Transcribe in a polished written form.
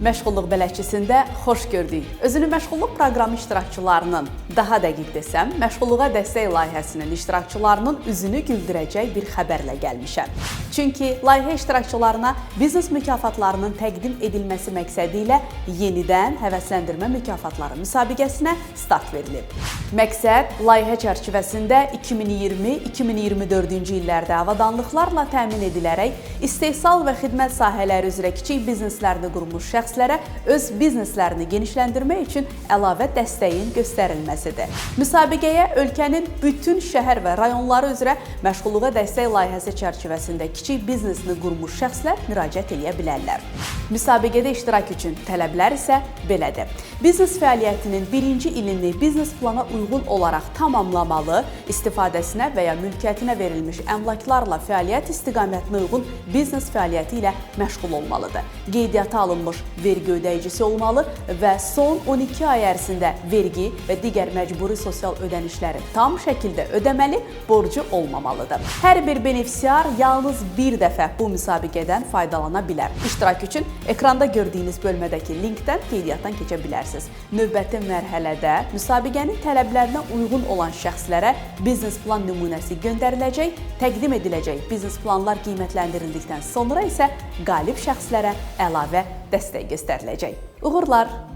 Məşğulluq bələdçisində xoş gördük. Özünü məşğulluq proqramı iştirakçılarının, daha dəqiq desəm, məşğulluğa dəstək layihəsinin iştirakçılarının üzünü güldürəcək bir xəbərlə gəlmişəm. Çünki layihə iştirakçılarına biznes mükafatlarının təqdim edilməsi məqsədi ilə yenidən həvəsləndirmə mükafatları müsabiqəsinə start verilib. Məqsəd layihə çərçivəsində 2020-2024-cü illərdə avadanlıqlarla təmin edilərək istehsal və xidmət sahələri üzrə kiçik bizneslərini qurmuş şəxslərə öz bizneslərini genişləndirmək üçün əlavə dəstəyin göstərilməsidir. Müsabiqəyə ölkənin bütün şəhər və rayonları üzrə məşğulluğa dəstək layihəsi çərçivəsində kiçik biznesini qurmuş şəxslər müraciət edə bilərlər. Müsabiqədə iştirak üçün tələblər isə belədir. Biznes fəaliyyətinin birinci ilini biznes plana uyğun olaraq tamamlamalı, istifadəsinə və ya mülkiyyətinə verilmiş əmlaklarla fəaliyyət istiqamətinə uyğun biznes fəaliyyəti ilə məşğul olmalıdır. Qeydiyyata alınmış vergi ödəyicisi olmalı və son 12 ay ərzində vergi və digər məcburi sosial ödənişləri tam şəkildə ödəməli, borcu olmamalıdır. Hər bir benefisiar yalnız bir dəfə bu müsabiqədən faydalana bilər. İştirak üçün ekranda gördüyünüz bölmədəki linkdən qeydiyyatdan keçə bilərsiniz. Növbəti mərhələdə müsabiqənin tələblərinə uyğun olan şəxslərə biznes plan nümunəsi göndəriləcək, təqdim ediləcək biznes planlar qiymətləndirildikdən sonra isə qalib şəxslərə əlavə dəstək göstəriləcək. Uğurlar!